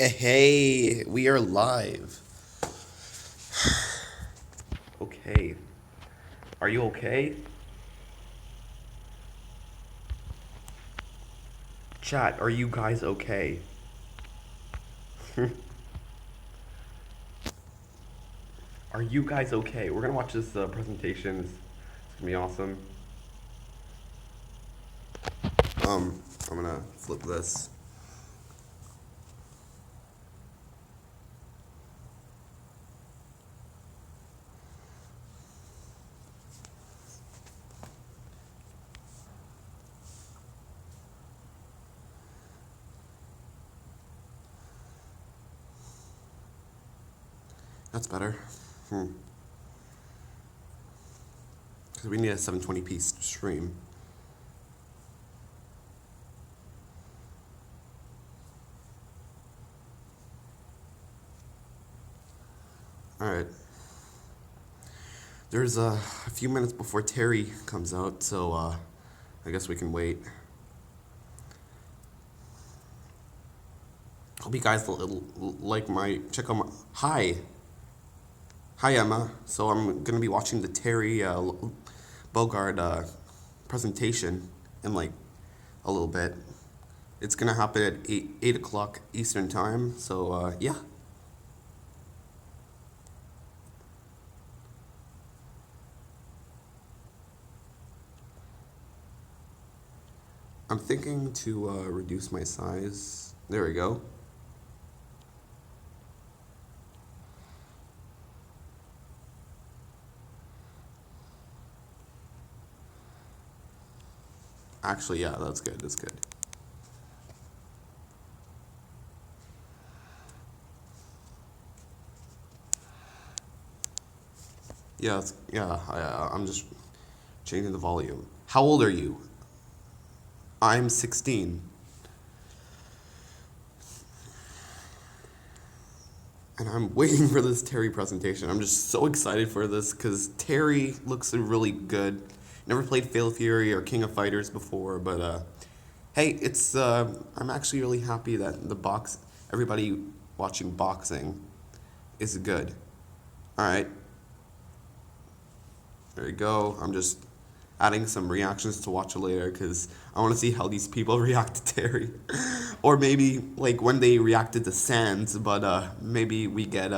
Hey, we are live. Okay. Are you okay? Chat, are you guys okay? Are you guys okay? We're gonna watch this presentation. It's gonna be awesome. I'm gonna flip this. That's better. Because we need a 720p stream. Alright. There's a few minutes before Terry comes out, so I guess we can wait. Hope you guys like my check out my hi Emma. So I'm gonna be watching the Terry Bogard presentation in like a little bit. It's gonna happen at 8 o'clock Eastern time. So yeah. I'm thinking to reduce my size. There we go. Actually, yeah, that's good. That's good. Yeah, I'm just changing the volume. How old are you? I'm 16. And I'm waiting for this Terry presentation. I'm just so excited for this because Terry looks really good. Never played Fatal Fury or King of Fighters before, but hey, it's I'm actually really happy that everybody watching boxing is good. All right, there you go. I'm just adding some reactions to watch later because I want to see how these people react to Terry. Or maybe like when they reacted to Sands, but maybe we get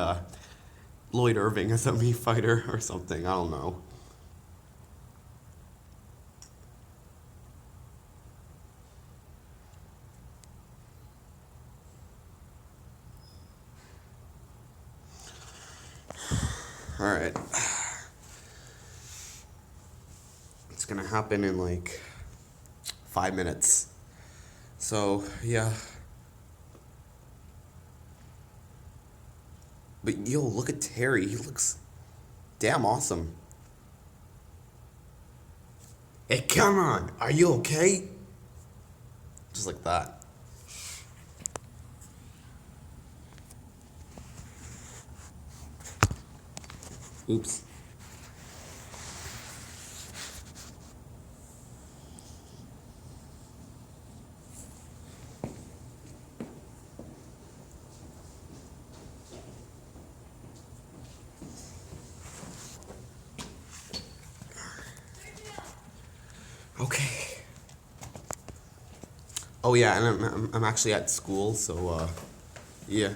Lloyd Irving as a Mii fighter or something. I don't know. All right. It's gonna happen in like 5 minutes. So yeah. But yo, look at Terry. He looks damn awesome. Hey, come on. Are you okay? Just like that. Oops. Okay. Oh yeah, and I'm actually at school, so yeah.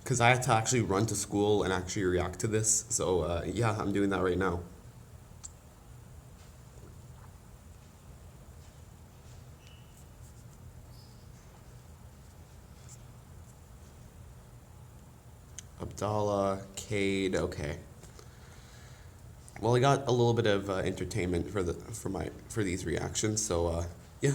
Because I had to actually run to school and actually react to this, so yeah, I'm doing that right now. Abdallah, Cade, okay. Well, I got a little bit of entertainment for these reactions, so yeah.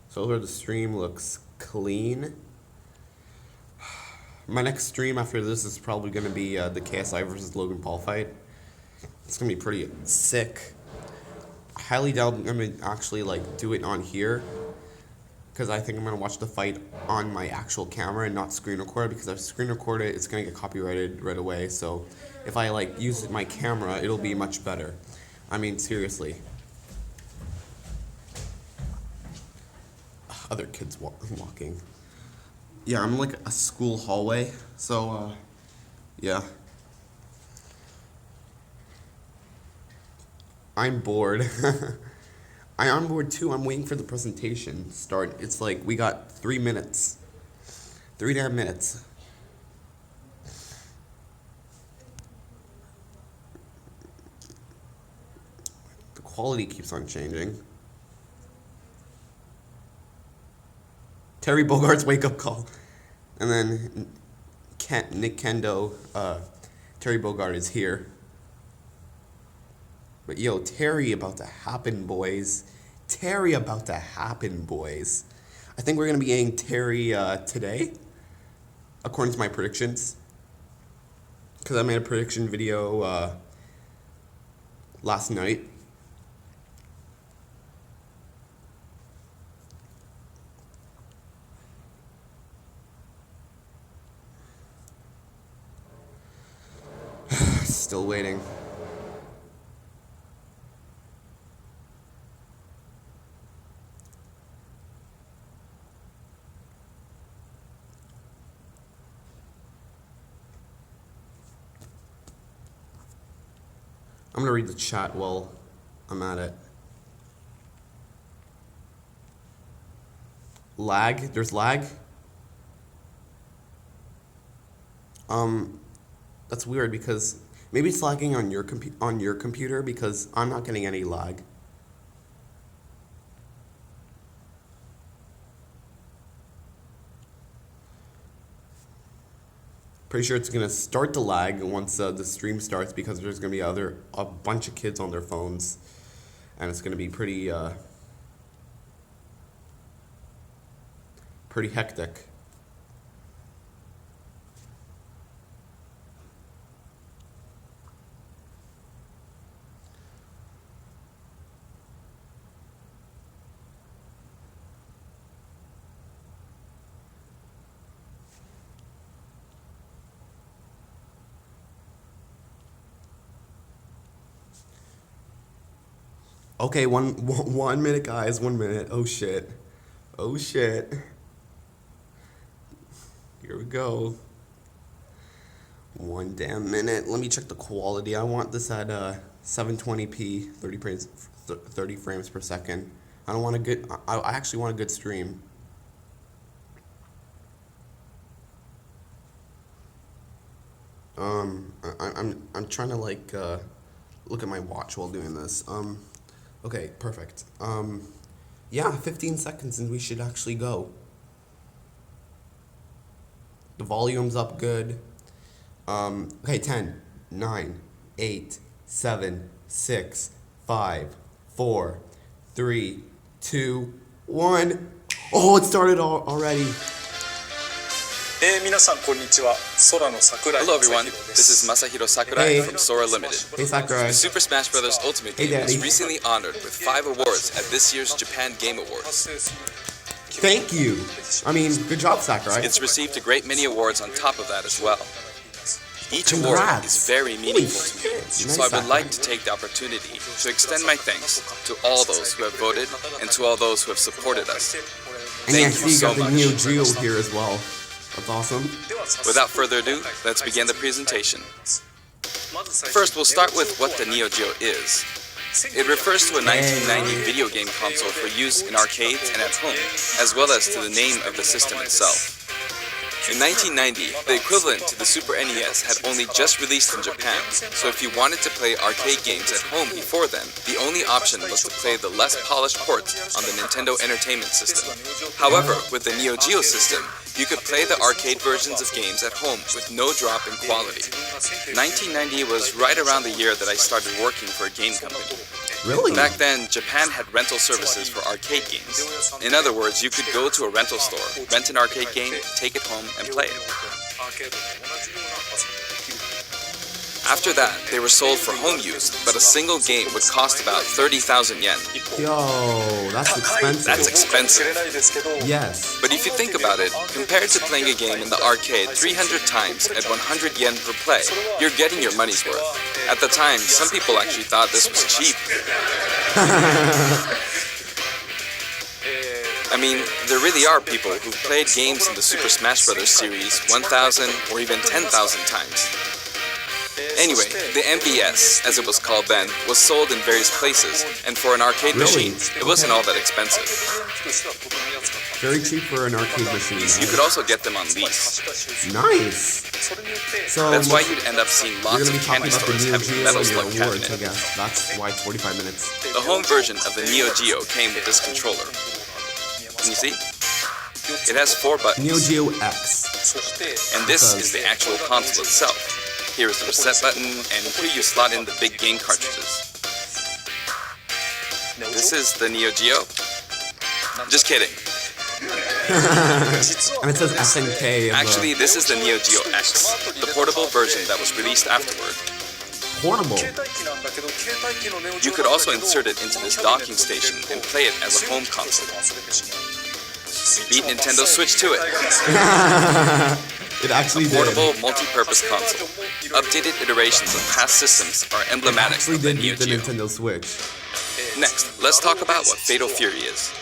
So far the stream looks clean. My next stream after this is probably going to be the KSI versus Logan Paul fight. It's going to be pretty sick. I highly doubt I'm going to actually like do it on here, because I think I'm going to watch the fight on my actual camera and not screen record, because if I screen record it, it's going to get copyrighted right away. So if I like use my camera, it'll be much better. I mean, seriously. Other kids walking. Yeah, I'm like a school hallway, so yeah. I'm bored. I'm bored too. I'm waiting for the presentation to start. It's like we got 3 minutes. 3 damn minutes. The quality keeps on changing. Terry Bogard's wake-up call. And then Nick Kendo, Terry Bogard is here. But yo, Terry about to happen, boys. Terry about to happen, boys. I think we're going to be getting Terry today, according to my predictions. Because I made a prediction video last night. Still waiting. I'm gonna read the chat while I'm at it. Lag? There's lag? That's weird because maybe it's lagging on your computer because I'm not getting any lag. Pretty sure it's gonna start to lag once the stream starts because there's gonna be a bunch of kids on their phones, and it's gonna be pretty hectic. Okay, one minute, guys. 1 minute. Oh shit. Oh shit. Here we go. 1 damn minute. Let me check the quality. I want this at 720p, 30 frames per second. I don't want a good. I actually want a good stream. I'm trying to like look at my watch while doing this. Okay, perfect. Yeah, 15 seconds and we should actually go. The volume's up good. Okay, 10, 9, 8, 7, 6, 5, 4, 3, 2, 1. Oh, it started already. Hello everyone, this is Masahiro Sakurai from Sora Limited. Hey Sakurai. Super Smash Bros. Ultimate Game was recently honored with 5 awards at this year's Japan Game Awards. Thank you. I mean, good job, Sakurai. It's received a great many awards on top of that as well. Each award is very meaningful to me, so I would like to take the opportunity to extend my thanks to all those who have voted and to all those who have supported us. And yeah, I Thank see you you so got the much. Neo Geo here as well. That's awesome. Without further ado, let's begin the presentation. First, we'll start with what the Neo Geo is. It refers to a 1990 video game console for use in arcades and at home, as well as to the name of the system itself. In 1990, the equivalent to the Super NES had only just released in Japan, so if you wanted to play arcade games at home before then, the only option was to play the less polished ports on the Nintendo Entertainment System. However, with the Neo Geo system, you could play the arcade versions of games at home with no drop in quality. 1990 was right around the year that I started working for a game company. Really? Back then, Japan had rental services for arcade games. In other words, you could go to a rental store, rent an arcade game, take it home, and play it. After that, they were sold for home use, but a single game would cost about 30,000 yen. Yo, that's expensive. That's expensive. Yes. But if you think about it, compared to playing a game in the arcade 300 times at 100 yen per play, you're getting your money's worth. At the time, some people actually thought this was cheap. I mean, there really are people who've played games in the Super Smash Bros. Series 1,000 or even 10,000 times. Anyway, the MBS, as it was called then, was sold in various places, and for an arcade machine, it wasn't all that expensive. Very cheap for an arcade machine. You could also get them on lease. Nice. So that's why you'd end up seeing lots of candy about stores the having Neo metal Geo slug and your awards, I cabinet. guess. That's why it's 45 minutes. The home version of the Neo Geo came with this controller. Can you see? It has 4 buttons. Neo Geo X. And this is the actual console itself. Here is the reset button, and here you slot in the big game cartridges. This is the Neo Geo. Just kidding. And it says SNK. Actually, this is the Neo Geo X, the portable version that was released afterward. Portable. You could also insert it into this docking station and play it as a home console. Beat Nintendo Switch to it. It actually A portable, multi-purpose console. Updated iterations of past systems are emblematic of the did Neo beat the Geo. Nintendo Switch. Next, let's talk about what Fatal Fury is.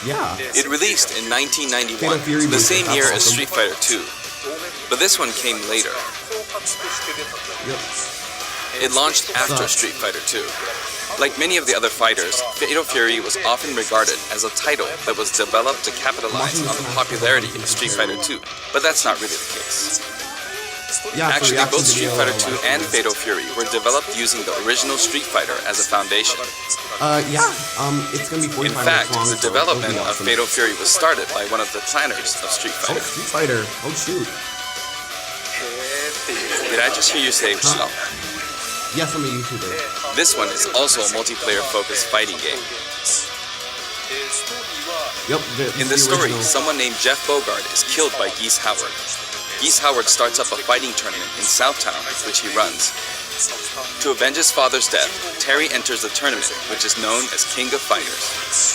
Yeah. It released in 1991, Fatal Fury the was same that's year as awesome. Street Fighter 2. But this one came later. Yep. It launched after Sucks. Street Fighter 2. Like many of the other fighters, Fatal Fury was often regarded as a title that was developed to capitalize on the popularity of Street Fighter 2, but that's not really the case. Yeah, for Actually, reaction both Street video, Fighter 2 and Fatal Fury were developed using the original Street Fighter as a foundation. It's gonna be 45 In fact, minutes long. the so it'll be development of awesome. Fatal Fury was started by one of the planners of Street Oh, Fighter. Street Fighter. Oh, shoot. Did I just hear you say, wow? Yes, I'm a YouTuber. This one is also a multiplayer-focused fighting game. Yep. In this story, someone named Jeff Bogard is killed by Geese Howard. Geese Howard starts up a fighting tournament in Southtown, which he runs. To avenge his father's death, Terry enters the tournament, which is known as King of Fighters.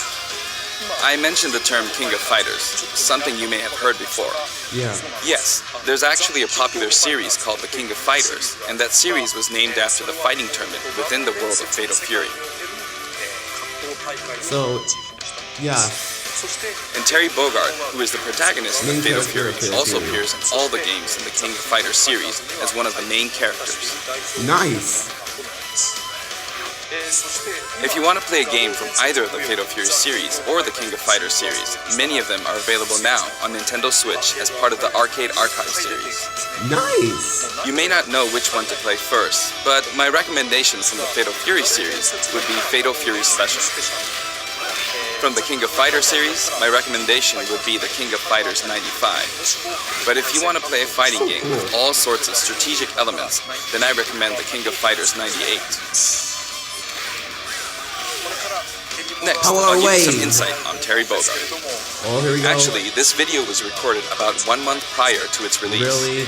I mentioned the term King of Fighters, something you may have heard before. Yeah. Yes, there's actually a popular series called the King of Fighters, and that series was named after the fighting tournament within the world of Fatal Fury. So, yeah. And Terry Bogard, who is the protagonist of Main Fatal character Fury, of Fatal also Fury. appears in all the games in the King of Fighters series as one of the main characters. Nice. If you want to play a game from either of the Fatal Fury series or the King of Fighters series, many of them are available now on Nintendo Switch as part of the Arcade Archive series. Nice. You may not know which one to play first, but my recommendation from the Fatal Fury series would be Fatal Fury Special. From the King of Fighters series, my recommendation would be the King of Fighters 95. But if you want to play a fighting game with all sorts of strategic elements, then I recommend the King of Fighters 98. Next, I'll give you some insight on Terry Bogard. Oh, here we go. Actually, this video was recorded about 1 month prior to its release. Really?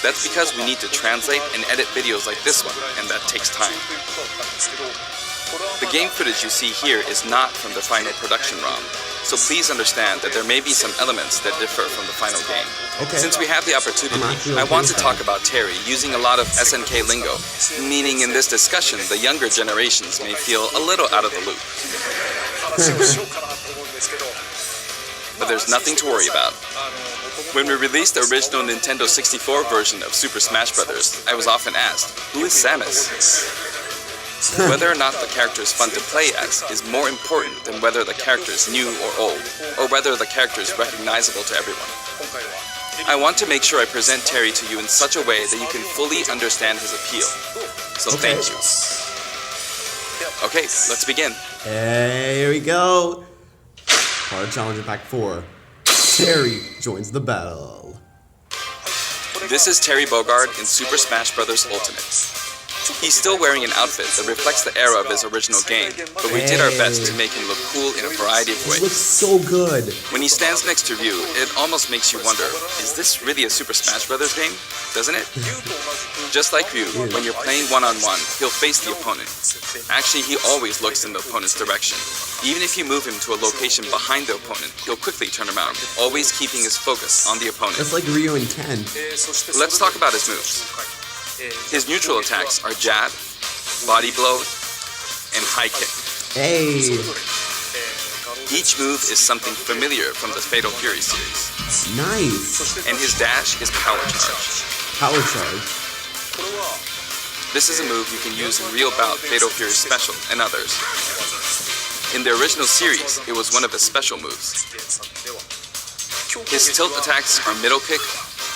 That's because we need to translate and edit videos like this one, and that takes time. The game footage you see here is not from the final production ROM, so please understand that there may be some elements that differ from the final game. Okay. Since we have the opportunity, actually I okay want to with talk that. about Terry using a lot of SNK lingo, meaning in this discussion, the younger generations may feel a little out of the loop. But there's nothing to worry about. When we released the original Nintendo 64 version of Super Smash Bros., I was often asked, who is Samus? Whether or not the character is fun to play as is more important than whether the character is new or old, or whether the character is recognizable to everyone. I want to make sure I present Terry to you in such a way that you can fully understand his appeal. So Okay. thank you. Okay, let's begin. Hey, here we go. Card Challenger Pack 4. Terry joins the battle. This is Terry Bogard in Super Smash Bros. Ultimate. He's still wearing an outfit that reflects the era of his original game, but we did our best to make him look cool in a variety of This ways. looks so good. When he stands next to Ryu, it almost makes you wonder, is this really a Super Smash Bros. Game? Doesn't it? Just like Ryu, when you're playing one-on-one, he'll face the opponent. Actually, he always looks in the opponent's direction. Even if you move him to a location behind the opponent, he'll quickly turn around, always keeping his focus on the opponent. That's like Ryu in 10. Let's talk about his moves. His neutral attacks are jab, body blow, and high kick. Hey, Each move is something familiar from the Fatal Fury series. nice. And his dash is power charge. Power charge. This is a move you can use in Real Bout, Fatal Fury Special, and others. In the original series, it was one of his special moves. His tilt attacks are middle kick,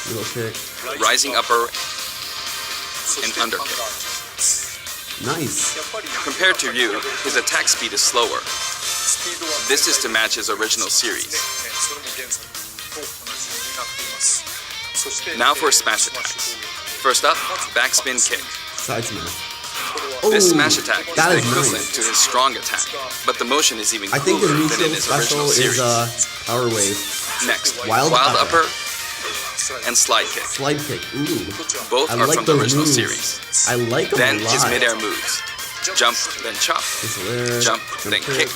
Little kick. rising upper, and under kick. Nice. Compared to Ryu, his attack speed is slower. This is to match his original series. Now for smash attacks. First up, backspin kick. Side smash. This Ooh, smash attack is that the is equivalent nice. to his strong attack, but the motion is even I think his cooler than neutral in his special original is series. Power Wave. Next, Wild wild upper. upper and slide kick. Slide kick. Ooh. Both I are like from the those original moves. series. I like them Then a lot. his midair moves. Jump, then chop. This there, Jump, then kick.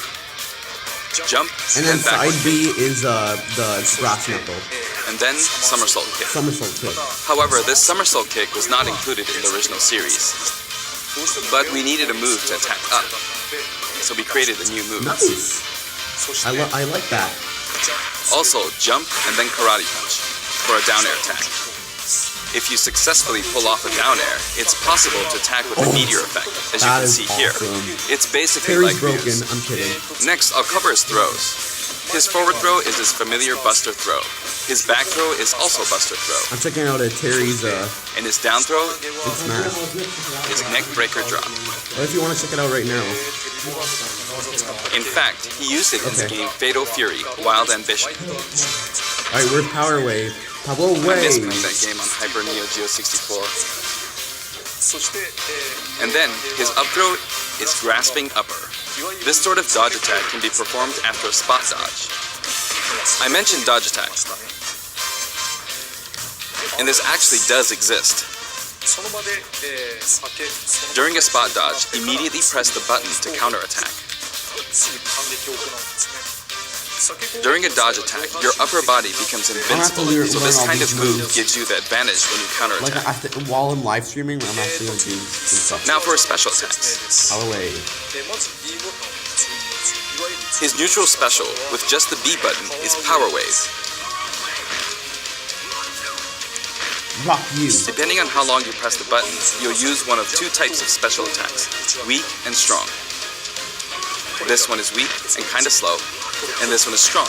Jump, And then backward side B is the brass knuckle. and then somersault kick. Somersault kick. However, this somersault kick was not included in the original series. But we needed a move to attack up, so we created a new move. Nice. I like that. Also, jump and then karate punch for a down air attack. If you successfully pull off a down air, it's possible to attack with a meteor effect, as you That can is see here. awesome. It's basically Terry's like broken. Ryu's. I'm kidding. Next, I'll cover his throws. His forward throw is his familiar buster throw. His back throw is also buster throw. I'm checking out Terry's And his down throw Big Smash. is neck breaker drop. What if you want to check it out right now? In fact, he used it in the Okay. game Fatal Fury, Wild Ambition. Alright, where's Power Wave? Power I miss Wave! playing that game on Hyper Neo Geo 64. And then, his up throw is grasping upper. This sort of dodge attack can be performed after a spot dodge. I mentioned dodge attack, and this actually does exist. During a spot dodge, immediately press the button to counterattack. During a dodge attack, your upper body becomes invincible, so this kind of move gives you the advantage when you Like, counterattack. while I'm live streaming, I'm actually going to do some stuff. Now for his special attacks. Power Wave. His neutral special, with just the B button, is Power Wave. Rock you. Depending on how long you press the button, you'll use one of two types of special attacks, weak and strong. This one is weak and kind of slow, and this one is strong.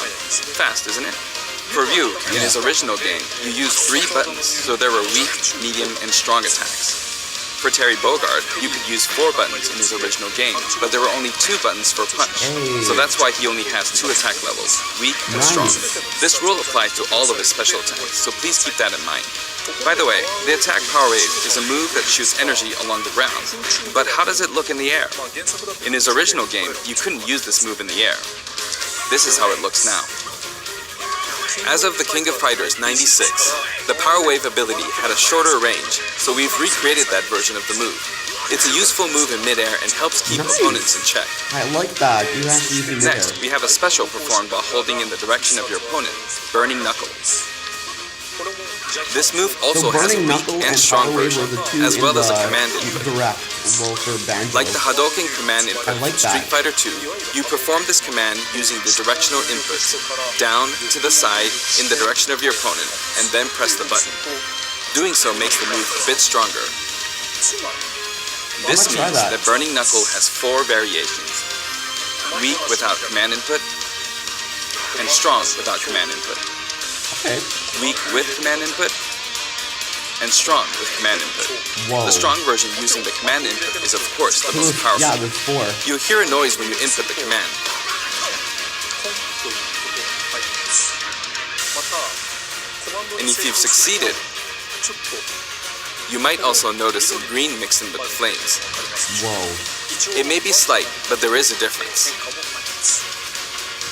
Fast, isn't it? For Ryu, in his original game, you used 3 buttons, so there were weak, medium, and strong attacks. For Terry Bogard, you could use 4 buttons in his original game, but there were only 2 buttons for punch. So that's why he only has 2 attack levels, weak and strong. This rule applies to all of his special attacks, so please keep that in mind. By the way, the attack Power Wave is a move that shoots energy along the ground. But how does it look in the air? In his original game, you couldn't use this move in the air. This is how it looks now. As of the King of Fighters 96, the Power Wave ability had a shorter range, so we've recreated that version of the move. It's a useful move in midair and helps keep opponents in check. I like that. You have to use it there. Next, we have a special performed while holding in the direction of your opponent, Burning Knuckle. This move also has a Burning weak Knuckle and and strong Power Wave version, were the two as well in as a the command input. direct, well, for Banjo. Like the Hadouken command input I like from Street that. Fighter 2, you perform this command using the directional input, down, to the side, in the direction of your opponent, and then press the button. Doing so makes the move a bit stronger. This try means that. that Burning Knuckle has 4 variations. Weak without command input, and strong without command input. Okay. Weak with command input, and strong with command input. Whoa. The strong version using the command input is of course the most powerful. Yeah, there's 4. You'll hear a noise when you input the command. And if you've succeeded, You might also notice some green mixed in with the flames. Whoa. It may be slight, but there is a difference.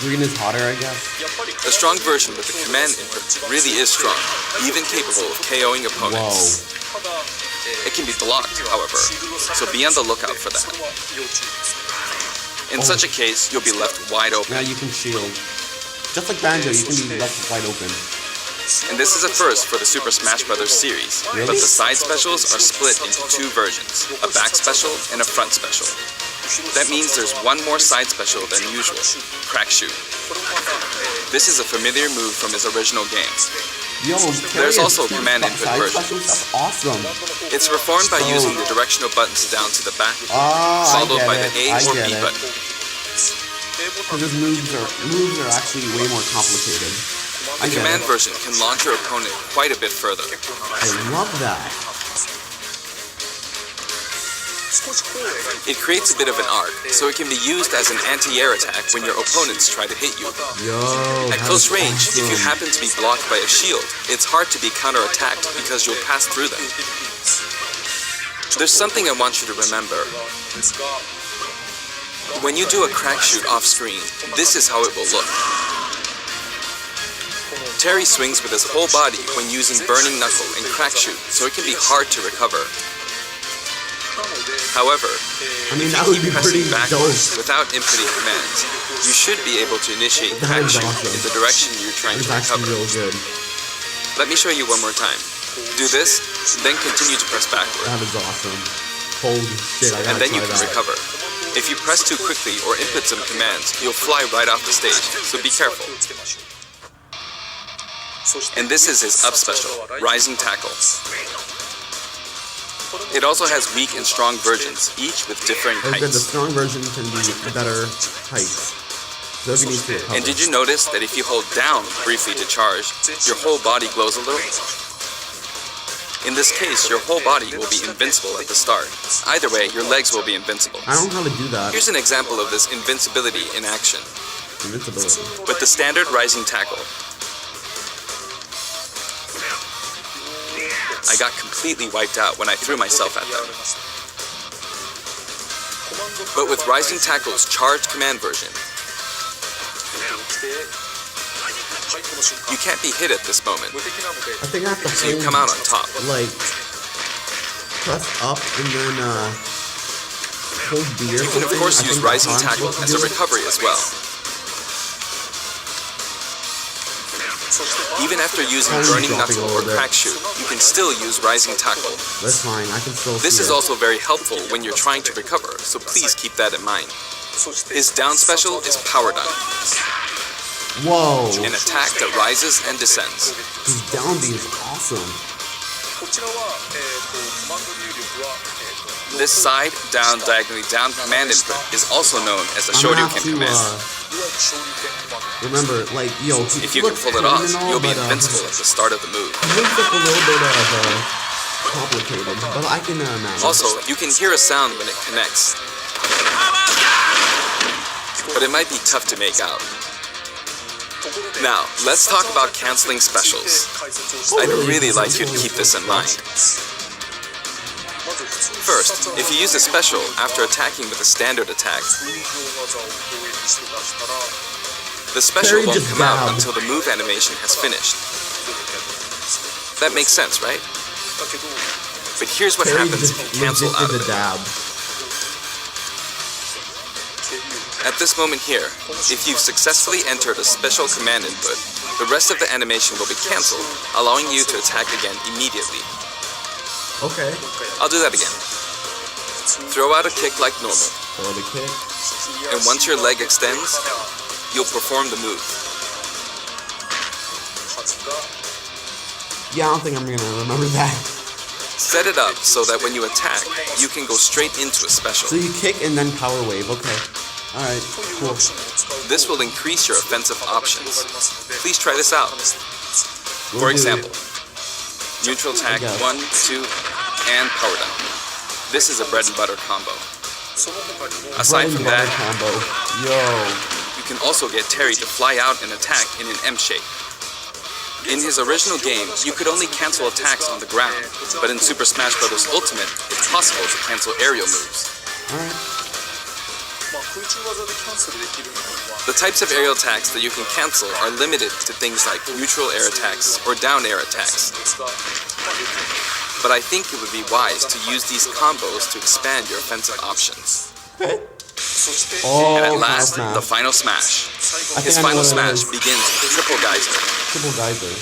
Green is hotter, I guess. A strong version with the command input really is strong, even capable of KOing opponents. Whoa. It can be blocked, however, so be on the lookout for that. In such a case, you'll be left wide open. Now you can shield. Just like Banjo, you can be left wide open. And this is a first for the Super Smash Bros. Series, but the side specials are split into two versions, a back special and a front special. That means there's one more side special than usual, Crack Shoot. This is a familiar move from his original game. Yo, There's also a command input version. That's awesome. It's performed by using the directional buttons down to the back, followed by the A or B button. Because his moves are actually way more complicated. The command version can launch your opponent quite a bit further. I love that. It creates a bit of an arc, so it can be used as an anti-air attack when your opponents try to hit you. Yo, At close range, if you happen to be blocked by a shield, it's hard to be counter-attacked because you'll pass through them. There's something I want you to remember. When you do a crack shoot off-screen, this is how it will look. Terry swings with his whole body when using Burning Knuckle and Crack Shoot, so it can be hard to recover. However, I mean, if that you would keep be pressing pretty backwards dope. without inputting commands, you should be able to initiate That Crack is Shoot awesome. in the direction you're trying It's to actually recover. real good. Let me show you one more time. Do this, then continue to press backward, That is awesome. Holy shit, I and gotta then you try can that. recover. If you press too quickly or input some commands, you'll fly right off the stage, so be careful. And this is his up special, Rising Tackle. It also has weak and strong versions, each with differing Oh, good. The heights. strong version can be better heights. Those you need to recover. And did you notice that if you hold down briefly to charge, your whole body glows a little? In this case, your whole body will be invincible at the start. Either way, your legs will be invincible. I don't know how to do that. Here's an example of this invincibility in action. Invincibility. With the standard Rising Tackle, I got completely wiped out when I threw myself at them. But with Rising Tackle's charged command version, you can't be hit at this moment, I think I have to so you hold, come out on top. like, press up and then, hold B or You can of something. course I use think Rising that's how I'm Tackle supposed as to a do it. recovery as well. Even after using Only Burning dropping Knuckle a or little bit. Crack Shoot, you can still use Rising Tackle. That's fine, I can still This see is it. also very helpful when you're trying to recover, so please keep that in mind. His down special is Power Dunk, Whoa! an attack that rises and descends. His down B is awesome. This side, down, diagonally down command input is also known as a I'm gonna have Shoryuken to, command. remember, like, yo, If you can pull it off, you'll be invincible at It the start of the move. looks like a little bit complicated, but I can manage. Also, you can hear a sound when it connects, but it might be tough to make out. Now, let's talk about canceling specials. I'd really like you to keep this in mind. First, if you use a special after attacking with a standard attack, the special Terry won't just come out dabbed. until the move animation has finished. That makes sense, right? But here's what Terry happens if just you cancel legit out did of the it. dab. At this moment here, if you've successfully entered a special command input, the rest of the animation will be cancelled, allowing you to attack again immediately. Okay. I'll do that again. Throw out a kick like normal, Throw the kick. and once your leg extends, you'll perform the move. Yeah, I don't think I'm gonna remember that. Set it up so that when you attack, you can go straight into a special. So you kick and then power wave. Okay. All right. Cool. This will increase your offensive options. Please try this out. We'll For do example, neutral attack, guess. 1, 2, and power down. This is a bread and butter combo. Aside from bread and that, butter combo. Yo. you can also get Terry to fly out and attack in an M shape. In his original game, you could only cancel attacks on the ground, but in Super Smash Bros. Ultimate, it's possible to cancel aerial moves. Alright. The types of aerial attacks that you can cancel are limited to things like neutral air attacks or down air attacks. But I think it would be wise to use these combos to expand your offensive options. Oh, And at last, Final the Smash. final smash. I His think I know final what it smash is. begins with Triple Geyser. Triple Geyser.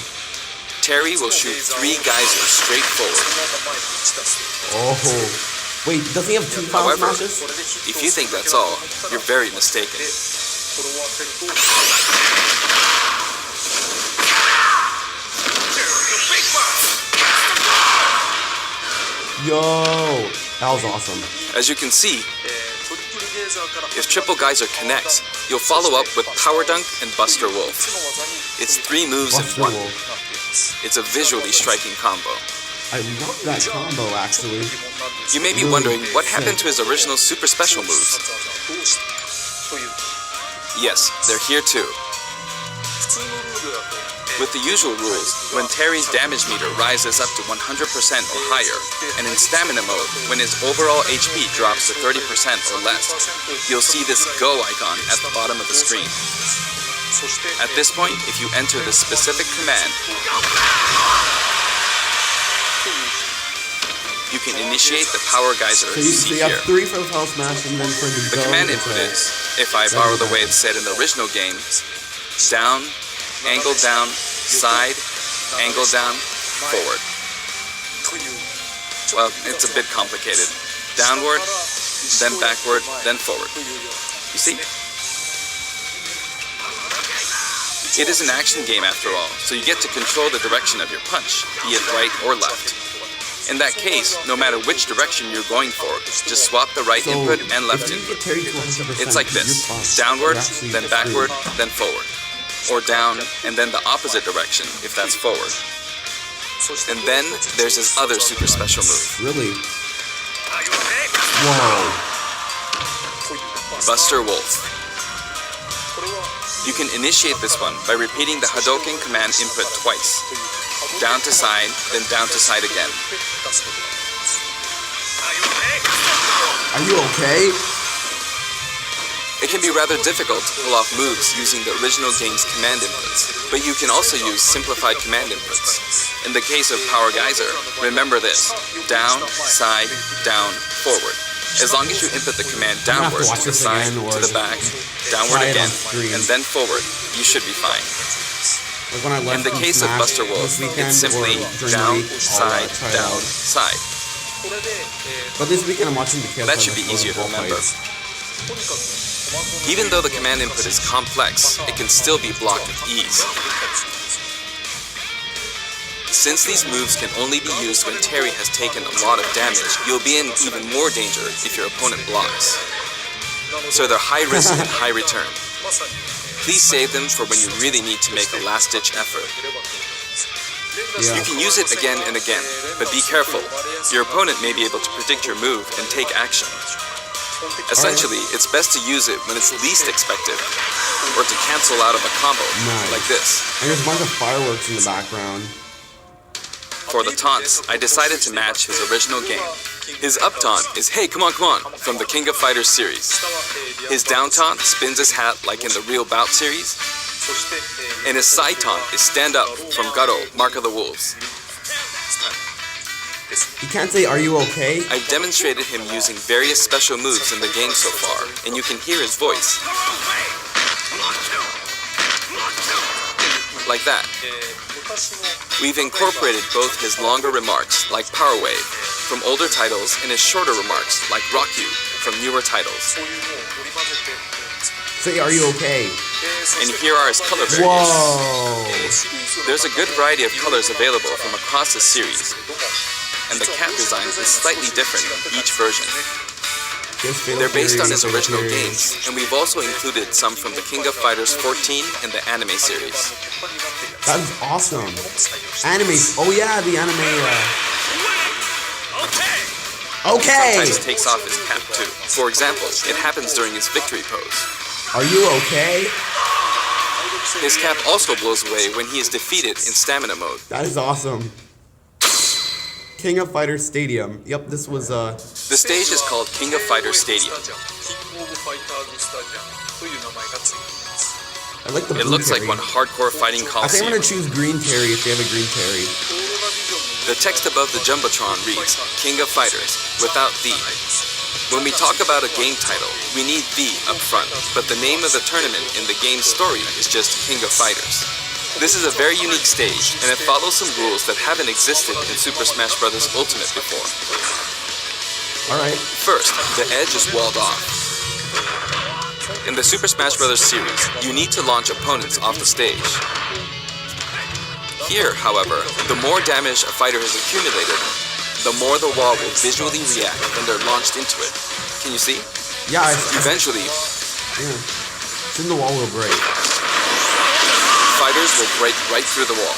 Terry will shoot 3 geysers straight forward. Oh. Wait, doesn't he have 2 Final However, Smashes? if you think that's all, you're very mistaken. Yo, that was awesome. As you can see, if Triple Geyser connects, you'll follow up with Power Dunk and Buster Wolf. It's 3 moves Buster in one. Wolf. It's a visually striking combo. I love that combo, actually. You may be Really wondering what sick. happened to his original super special moves. Yes, they're here too. With the usual rules, when Terry's damage meter rises up to 100% or higher, and in stamina mode, when his overall HP drops to 30% or less, you'll see this Go icon at the bottom of the screen. At this point, if you enter the specific command, you can initiate the Power Geyser So you you, see have here. 3 for the Final Smash, and then for the The Go, command it's input a- is, if I borrow the way it's said in the original game, down, angle down, side, angle down, forward. Well, it's a bit complicated. Downward, then backward, then forward. You see? It is an action game after all, so you get to control the direction of your punch, be it right or left. In that case, no matter which direction you're going for, just swap the right So, input and left if you input. get Terry to 100%, It's like you're this, fine. downward, You're actually then free. backward, then forward. Or down, and then the opposite direction, if that's forward. And then there's his other super special move, Really? Whoa. Buster Wolf. You can initiate this one by repeating the Hadouken command input twice. Down to side, then down to side again. Are you okay? It can be rather difficult to pull off moves using the original game's command inputs, but you can also use simplified command inputs. In the case of Power Geyser, remember this: down, side, down, forward. As long as you input the command gonna have to downward watch to the this side, again or to the back, downward try it on again, screen. and then forward, you should be fine. Like when I left In the case of Smash Buster Wolf, this weekend, it's simply or during the down, week, I'll, side, try it down, out. side. But this weekend I'm watching the kids. That should be easier to remember. Even though the command input is complex, it can still be blocked with ease. Since these moves can only be used when Terry has taken a lot of damage, you'll be in even more danger if your opponent blocks. So they're high risk and high return. Please save them for when you really need to make a last-ditch effort. You can use it again and again, but be careful. Your opponent may be able to predict your move and take action. Essentially, it's best to use it when it's least expected, or to cancel out of a combo, Nice. like this. And there's a bunch of fireworks in the background. For the taunts, I decided to match his original game. His up taunt is "Hey, come on, from the King of Fighters series. His down taunt spins his hat like in the Real Bout series. And his side taunt is "Stand Up" from Garo, Mark of the Wolves. You can't say, "Are you okay?" I've demonstrated him using various special moves in the game so far, and you can hear his voice. Like that. We've incorporated both his longer remarks, like Power Wave, from older titles, and his shorter remarks, like Rock You, from newer titles. Say, "Are you okay?" And here are his color variations. Whoa. There's a good variety of colors available from across the series, and the cap design is slightly different in each version. They're based on his original games, and we've also included some from the King of Fighters 14 and the anime series. That is awesome. Anime. Oh yeah, the anime. Okay. Sometimes takes off his cap too. For example, it happens during his victory pose. Are you okay? His cap also blows away when he is defeated in stamina mode. That is awesome. King of Fighters Stadium. Yep, this was The stage is called King of Fighters Stadium. I like the blue It looks like Terry. one hardcore fighting I think I'm coliseum. gonna choose Green Terry if they have a Green Terry. The text above the Jumbotron reads, King of Fighters, without the. When we talk about a game title, we need the up front, but the name of the tournament in the game's story is just King of Fighters. This is a very unique stage, and it follows some rules that haven't existed in Super Smash Bros. Ultimate before. Alright. First, the edge is walled off. In the Super Smash Bros. Series, you need to launch opponents off the stage. Here, however, the more damage a fighter has accumulated, the more the wall will visually react when they're launched into it. Can you see? Yeah, Eventually, then the wall will break. fighters will break right through the wall.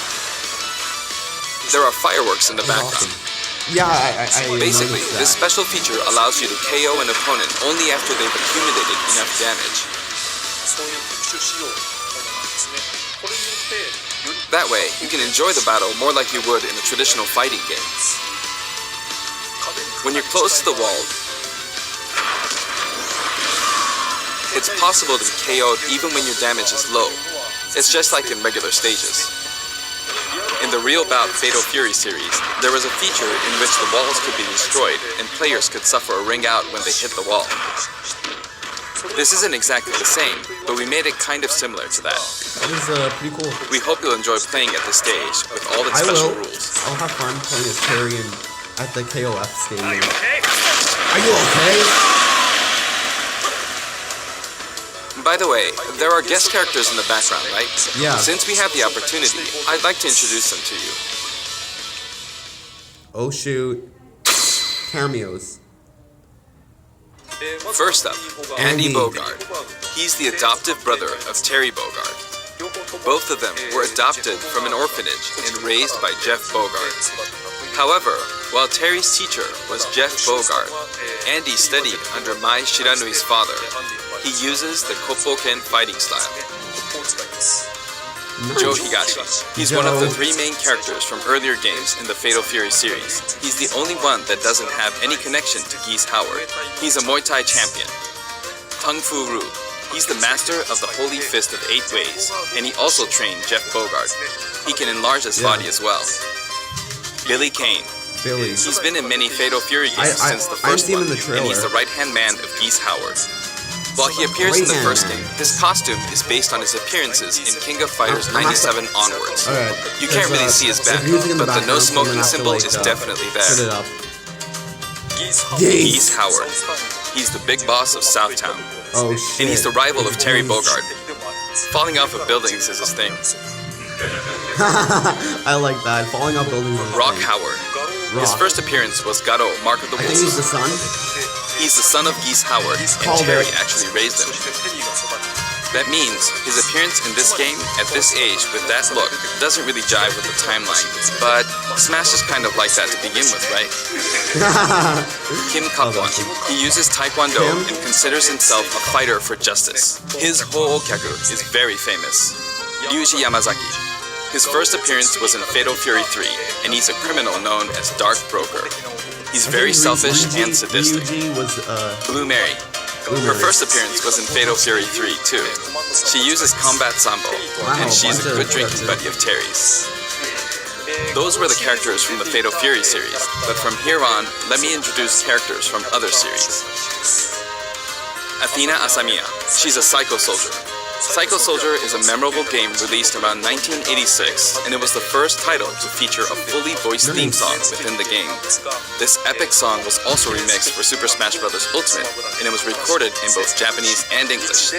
There are fireworks in the background. Awesome. Yeah, I Basically, noticed this that. special feature allows you to KO an opponent only after they've accumulated enough damage. That way, you can enjoy the battle more like you would in a traditional fighting game. When you're close to the wall, it's possible to be KO'd even when your damage is low. It's just like in regular stages. In the Real Bout Fatal Fury series, there was a feature in which the walls could be destroyed and players could suffer a ring out when they hit the wall. This isn't exactly the same, but we made it kind of similar to that. That is pretty cool. We hope you'll enjoy playing at this stage with all its I special will. rules. I'll have fun playing as Terry at the KOF stadium. Are you okay? By the way, there are guest characters in the background, right? Yeah. Since we have the opportunity, I'd like to introduce them to you. Oh shoot. Cameos. First up, Andy Andy. Bogard. He's the adoptive brother of Terry Bogard. Both of them were adopted from an orphanage and raised by Jeff Bogard. However, while Terry's teacher was Jeff Bogard, Andy studied under Mai Shiranui's father. He uses the Koppoken fighting style. Joe Higashi. He's one of the three main characters from earlier games in the Fatal Fury series. He's the only one that doesn't have any connection to Geese Howard. He's a Muay Thai champion. Tung Fu Ru. He's the master of the Holy Fist of 8 Ways, and he also trained Jeff Bogard. He can enlarge his body as well. Billy Kane. Billy. He's been in many Fatal Fury games since the I've first seen him one, in the and he's the trailer. right-hand man of Geese Howard. While he appears in the first game, his costume is based on his appearances in King of Fighters 97 onwards. Alright. You can't really see his back, but the no smoking symbol is definitely Put it there. up. Geese Howard. He's the big boss of Southtown, Oh shit. and he's the rival of Terry Bogard. Falling off of buildings is his thing. I like that. Falling off buildings. is Rock thing. Howard. His Rock. first appearance was Garo, Mark of the I think he's Wolves. the son. He's the son of Geese Howard, and called Terry it. actually raised him. That means his appearance in this game, at this age, with that look, doesn't really jive with the timeline. But Smash is kind of like that to begin with, right? Kim Kaplan. He uses Taekwondo Kim? and considers himself a fighter for justice. His Ho'okyaku is very famous. Ryuji Yamazaki. His first appearance was in Fatal Fury 3, and he's a criminal known as Dark Broker. He's very selfish and sadistic. Ryuji was Blue Mary. Her first appearance was in Fatal Fury 3 too. She uses combat sambo, and she's a good drinking buddy of Terry's. Those were the characters from the Fatal Fury series, but from here on, let me introduce characters from other series. Athena Asamiya. She's a Psycho Soldier. Psycho Soldier is a memorable game released around 1986, and it was the first title to feature a fully voiced theme song within the game. This epic song was also remixed for Super Smash Bros. Ultimate, and it was recorded in both Japanese and English.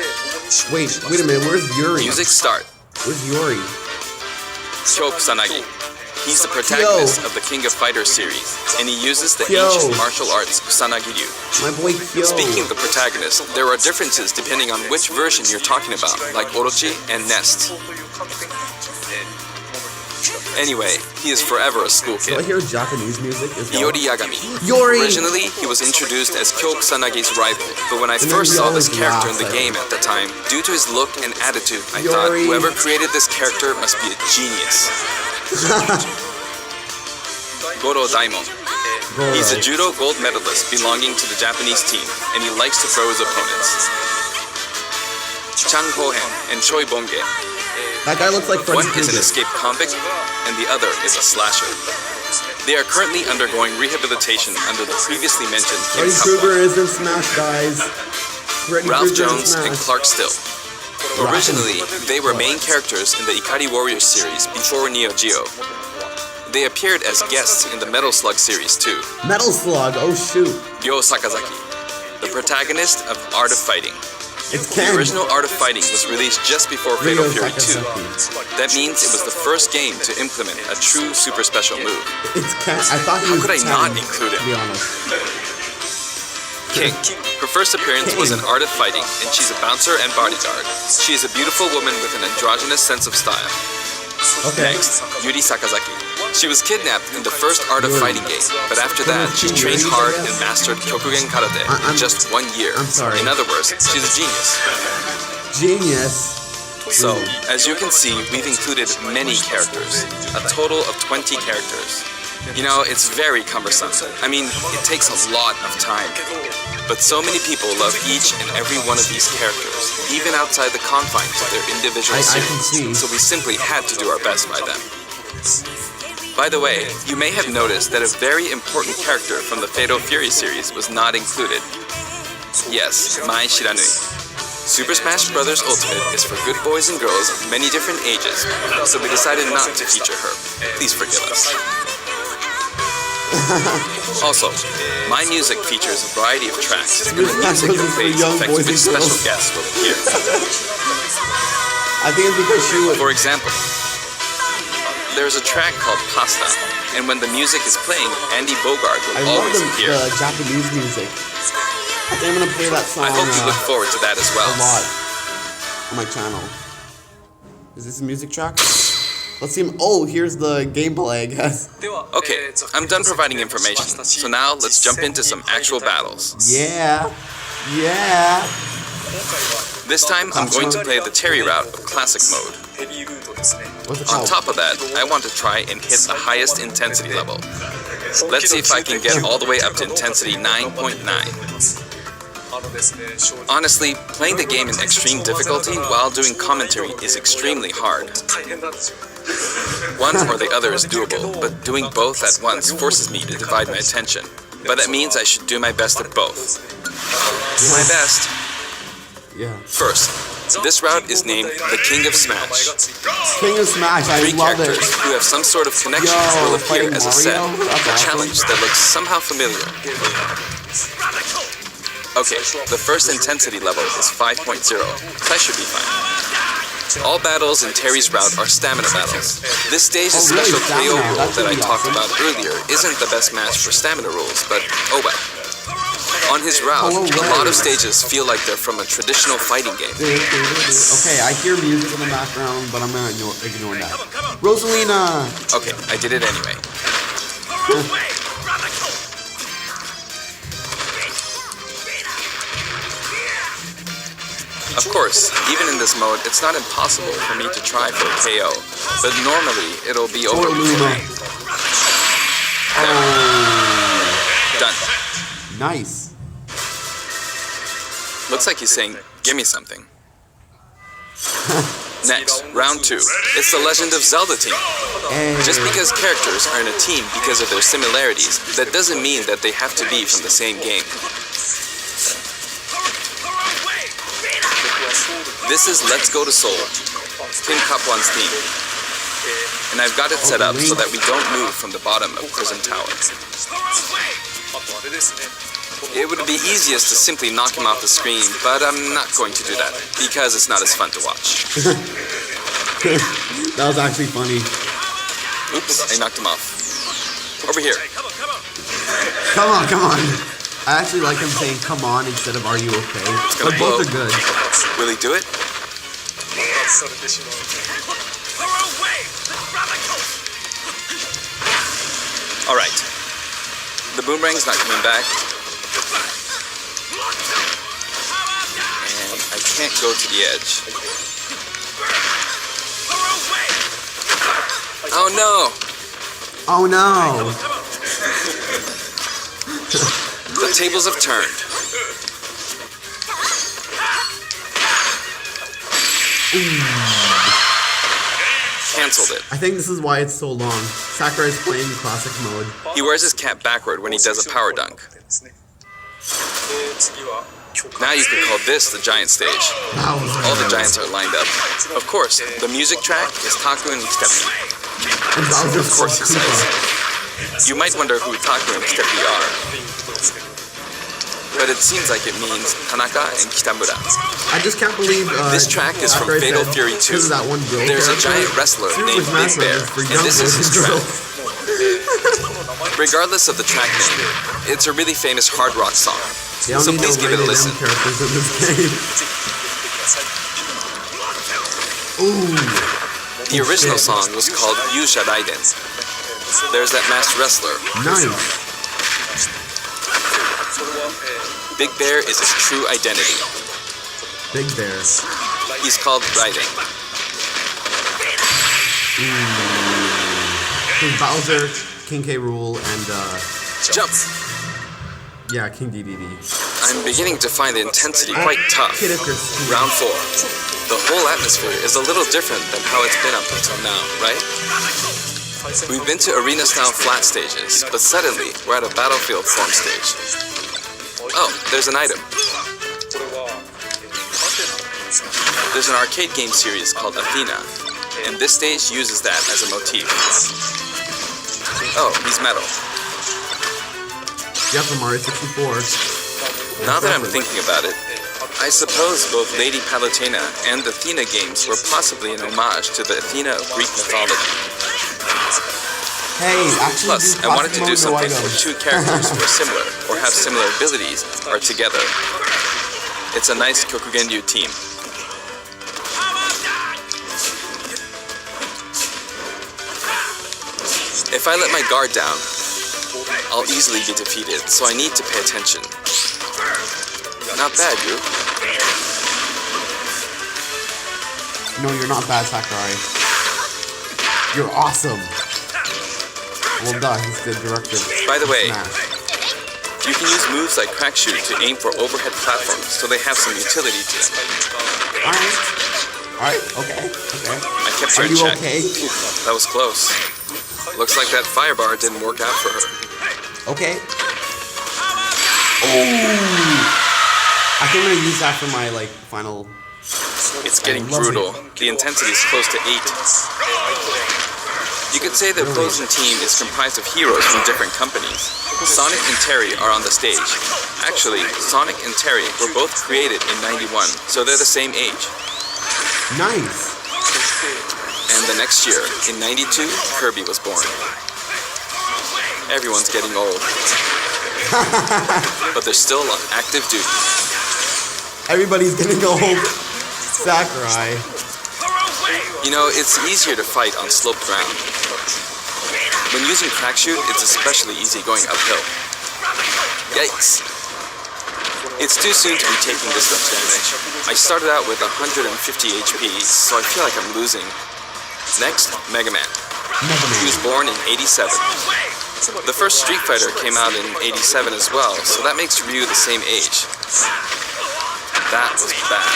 Wait a minute. Where's Yuri? Music start. Where's Yuri? Kyo Kusanagi. He's the protagonist of the King of Fighters series, and he uses the ancient martial arts Kusanagi-ryu. My boy Kyo. Speaking of the protagonist, there are differences depending on which version you're talking about, like Orochi and Nest. Anyway, he is forever a school Do I kid. hear Japanese music as well? Yori Yagami. Yori! Originally, he was introduced as Kyo Kusanagi's rival, but when I then first he saw this always character in the laughs at game at the time, due to his look and attitude, I Yori. thought whoever created this character must be a genius. Goro Daimon. He's a judo gold medalist belonging to the Japanese team, and he likes to throw his opponents. Chang Hohen and Choi Bonge. That guy looks like Freddy One is an Krueger. escaped convict, and the other is a slasher. They are currently undergoing rehabilitation under the previously mentioned Kim Freddy Kappa, Krueger is in Smash, guys. Freddy Ralph Krueger Jones, in and Smash. Clark Still. Originally, they were main characters in the Ikari Warriors series before Neo Geo. They appeared as guests in the Metal Slug series too. Metal Slug, oh shoot. Ryo Sakazaki, the protagonist of Art of Fighting. It's The Ken. original Art of Fighting was released just before Fatal Ryo Fury 2. Sakazaki. That means it was the first game to implement a true super special move. It's Ken. I thought he How was could I Ken, not include to him? be honest. King. Her first appearance was in Art of Fighting, and she's a bouncer and bodyguard. She is a beautiful woman with an androgynous sense of style. Okay. Next, Yuri Sakazaki. She was kidnapped in the first Art of Fighting game, but after that, she trained hard and mastered Kyokugen Karate in just 1 year. I'm sorry. In other words, she's a genius. Genius. So, as you can see, we've included many characters, a total of 20 characters. You know, it's very cumbersome. I mean, it takes a lot of time. But so many people love each and every one of these characters, even outside the confines of their individual I can series. see. So we simply had to do our best by them. By the way, you may have noticed that a very important character from the Fatal Fury series was not included. Yes, Mai Shiranui. Super Smash Bros. Ultimate is for good boys and girls of many different ages, so we decided not to feature her. Please forgive us. Also, my music features a variety of tracks, and the music it plays affects which special guests will appear. I think it's because she was. For example, there's a track called Pasta, and when the music is playing, Andy Bogard will I love always the appear. Japanese music. I think I'm gonna play that song I hope you look forward to that as a well. lot on my channel. Is this a music track? Let's see. Oh, here's the gameplay, I guess. Okay, I'm done providing information, so now let's jump into some actual battles. Yeah. Yeah. This time, I'm going to play the Terry route of Classic mode. What's it On called? top of that, I want to try and hit the highest intensity level. Let's see if I can get all the way up to intensity 9.9. Honestly, playing the game in extreme difficulty while doing commentary is extremely hard. One or the other is doable, but doing both at once forces me to divide my attention. But that means I should do my best at both. Do my best. Yeah. First, this route is named the King of Smash. King of Smash. I 3 love characters it. who have some sort of connection Yo, will appear fighting as a set, Mario? That's a awesome. challenge that looks somehow familiar. Okay, the first intensity level is 5.0, so I should be fine. All battles in Terry's route are stamina battles. This stage's Oh, really? special KO Stamina? rule That's that I really talked awesome. about earlier isn't the best match for stamina rules, but oh well. On his route, Oh, a lot of right. stages feel like they're from a traditional fighting game. Okay, I hear music in the background, but I'm gonna ignore that. Rosalina! Okay, I did it anyway. Of course, even in this mode, it's not impossible for me to try for a KO, but normally it'll be over Poor before Luma. me. Oh, Done. nice. Looks like he's saying, give me something. Next, round 2. It's the Legend of Zelda team. Hey. Just because characters are in a team because of their similarities, that doesn't mean that they have to be from the same game. This is Let's Go to Seoul, Kim Kapwan's team. And I've got it set up so that we don't move from the bottom of Prison Tower. It would be easiest to simply knock him off the screen, but I'm not going to do that, because it's not as fun to watch. That was actually funny. Oops, I knocked him off. Over here. Come on, come on. I actually like him saying "come on" instead of "are you okay." gonna But both blow. are good. Will he do it? Alright. The boomerang's not coming back. And I can't go to the edge. Oh no! Oh no! The tables have turned. Cancelled it. I think this is why it's so long. Sakurai's playing classic mode. He wears his cap backward when he does a power dunk. Now you can call this the giant stage. All the giants are lined up. Of course, the music track is Taku and Steppy. Of course, he says. You might wonder who Taku and Steppy are. But it seems like it means Tanaka and Kitamura. I just can't believe this track is from Fatal Fury 2. There's a giant wrestler named Big Bear, and this is his track. Regardless of the track name, it's a really famous hard rock song. So please give it a listen. The original song was called Yusha Raiden. There's that masked wrestler. Nice. Big Bear is his true identity. Big Bear. He's called Raiden. Bowser, King K. Rool, and Jump! Yeah, King DDD. I'm beginning to find the intensity quite tough. Round 4. The whole atmosphere is a little different than how it's been up until now, right? We've been to arena-style flat stages, but suddenly we're at a battlefield form stage. Oh, there's an item. There's an arcade game series called Athena, and this stage uses that as a motif. Oh, he's metal. Yeah, from Mario 64. Now that I'm thinking about it, I suppose both Lady Palutena and the Athena games were possibly an homage to the Athena of Greek mythology. Hey, actually, plus, I wanted to do something where two characters who are similar or have similar abilities are together. It's a nice Kyokugenryu team. If I let my guard down, I'll easily be defeated, so I need to pay attention. Not bad, you. No, you're not bad, Sakurai. You're awesome. Well, duh, he's the director. By the way, Smash. you can use moves like crack shoot to aim for overhead platforms, so they have some utility to them. Alright, okay. I kept her Are in you check. okay? That was close. Looks like that fire bar didn't work out for her. Okay. Oh! I think I'm gonna use that for my, final... It's getting brutal. The intensity is close to 8. You could say the opposing team is comprised of heroes from different companies. Sonic and Terry are on the stage. Actually, Sonic and Terry were both created in '91, so they're the same age. Nice! And the next year, in '92, Kirby was born. Everyone's getting old. But they're still on active duty. Everybody's getting old. Sakurai. You know, it's easier to fight on sloped ground. When using crack shoot, it's especially easy going uphill. Yikes. It's too soon to be taking this much damage. I started out with 150 HP, so I feel like I'm losing. Next, Mega Man. He was born in '87. The first Street Fighter came out in '87 as well, so that makes Ryu the same age. That was bad.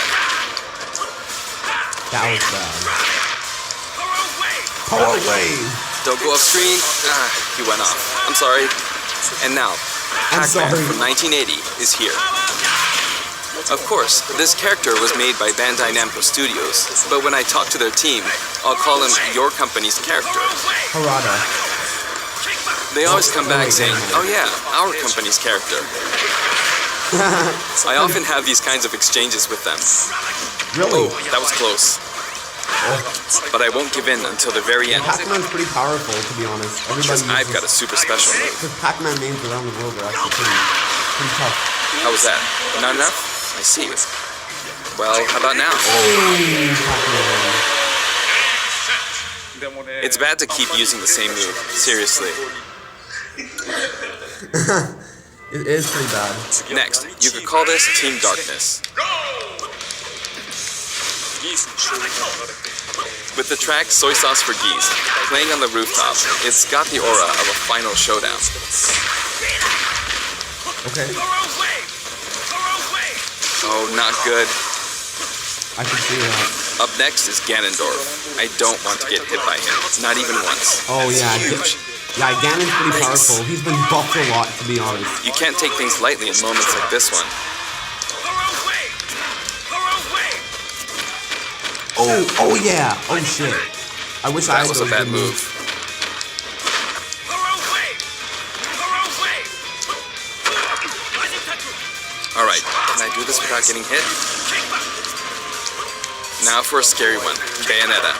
That was bad. Power Wave! Don't go off screen. He went off. I'm sorry. And now, Pac-Man from 1980 is here. Of course, this character was made by Bandai Namco Studios, but when I talk to their team, I'll call him your company's character. Harada. They always come back saying, oh yeah, our company's character. I often have these kinds of exchanges with them. Really? Oh, that was close. But I won't give in until the very end. Pac-Man's pretty powerful, to be honest. Because I've got a super special move. Because Pac-Man names around the world are actually pretty tough. How was that? Not enough? I see. Well, how about now? Oh, It's bad to keep using the same move. Seriously. It is pretty bad. Next, you could call this Team Darkness. With the track Soy Sauce for Geese playing on the rooftop, it's got the aura of a final showdown. Okay. Oh, not good. I can see that. Up next is Ganondorf. I don't want to get hit by him, not even once. Oh yeah, yeah, Ganon's pretty powerful. He's been buffed a lot, to be honest. You can't take things lightly in moments like this one. Oh yeah. Oh shit. I wish I had That was a those bad good move. moves. Alright, can I do this without getting hit? Now for a scary one, Bayonetta.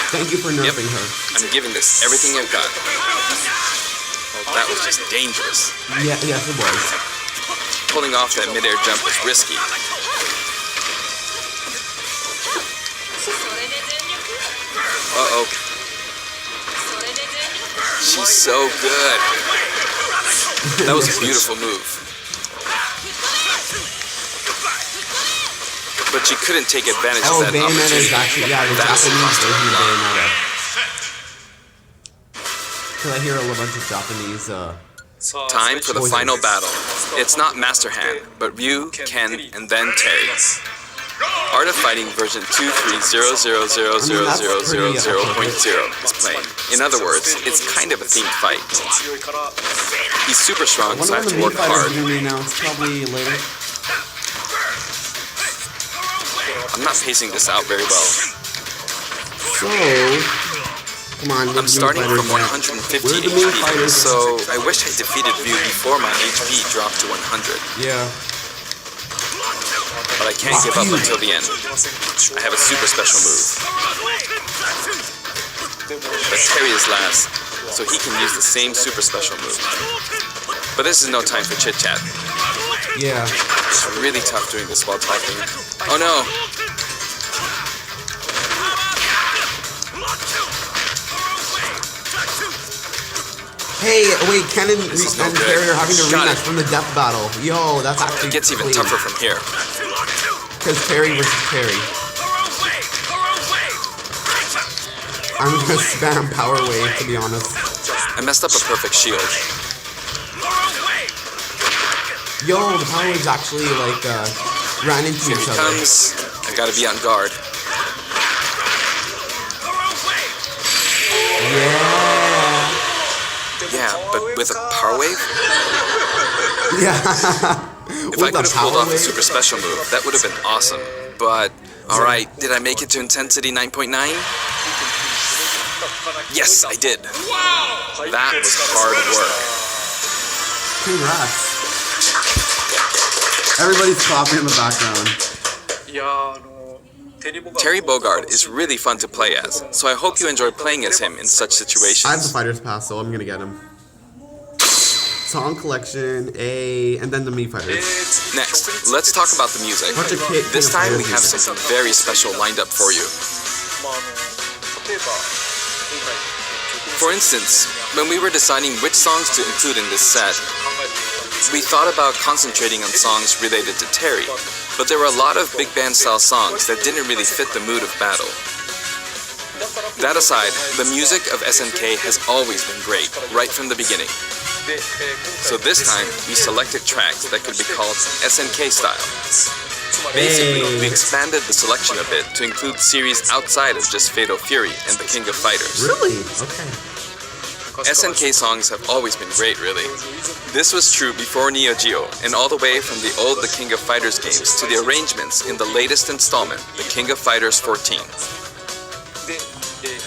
Thank you for nerfing her. I'm giving this everything I've got. Oh, that was just dangerous. Yeah, yes it was. Pulling off that midair jump was risky. Uh-oh. She's so good. That was a beautiful move. But she couldn't take advantage of that Bayonetta is opportunity. actually, yeah, the That's Japanese version of awesome. Bayonetta. Because I hear a bunch of Japanese, Time for the final battle. It's not Master Hand, but Ryu, Ken, and then Terry. Art of Fighting version 230000000.0 is playing. In other words, it's kind of a themed fight. He's super strong, so I have to work hard. Probably later. I'm not pacing this out very well. So, come on. I'm starting from 150 HP, so I wish I defeated Ryu before my HP dropped to 100. Yeah. But I can't give up until the end. I have a super special move. But Terry is last, so he can use the same super special move. But this is no time for chit-chat. Yeah. It's really tough doing this while talking. Oh no! Hey, wait, Ken and This is no Terry good. are having a Got rematch it. from the death battle. Yo, that's actually It gets even clean. tougher from here. Because Terry versus Terry. I'm gonna spam Power Wave, to be honest. I messed up a perfect shield. Yo, the Power Waves actually, like, ran into Here each he other. comes. I gotta be on guard. Yeah. Yeah, but with a power wave? Yeah. If I could have pulled off a super special move, that would have been awesome. But, alright, did I make it to Intensity 9.9? Yes, I did. That was hard work. Congrats. Everybody's clapping in the background. Terry Bogard is really fun to play as, so I hope you enjoy playing as him in such I have the situations. Fighter's Pass, so I'm gonna get him. Song collection, and then the Mii Fighters. Next, let's talk about the music. Bunch of This time we have music. something very special lined up for you. For instance, when we were deciding which songs to include in this set, we thought about concentrating on songs related to Terry, but there were a lot of big band style songs that didn't really fit the mood of battle. That aside, the music of SNK has always been great, right from the beginning. So this time, we selected tracks that could be called SNK style. Basically, we expanded the selection a bit to include series outside of just Fatal Fury and the King of Fighters. Really? Okay. SNK songs have always been great, really. This was true before Neo Geo, and all the way from the old The King of Fighters games to the arrangements in the latest installment, The King of Fighters 14.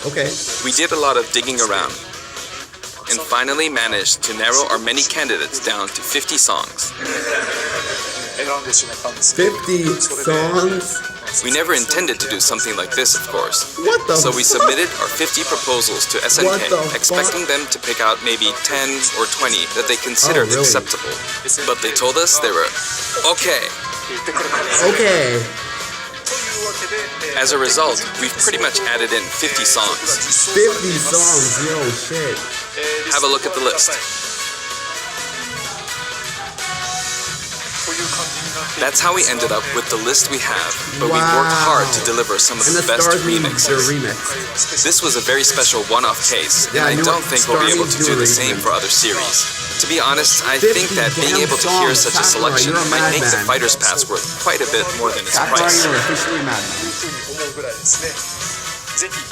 Okay. We did a lot of digging around, and finally managed to narrow our many candidates down to 50 songs. 50 songs? We never intended to do something like this, of course. What the So we fuck? submitted our 50 proposals to What SNK, the expecting them to pick out maybe 10 or 20 that they considered Oh, really? acceptable. But they told us they were okay. Okay. As a result, we've pretty much added in 50 songs. 50 songs, yo, shit. Have a look at the list. That's how we ended up with the list we have, but we've worked hard to deliver some of the best remixes. This was a very special one-off case, and I don't think we'll be able to do the same for other series. To be honest, I think that being able to hear such a selection might make the Fighter's Pass worth quite a bit more than its price.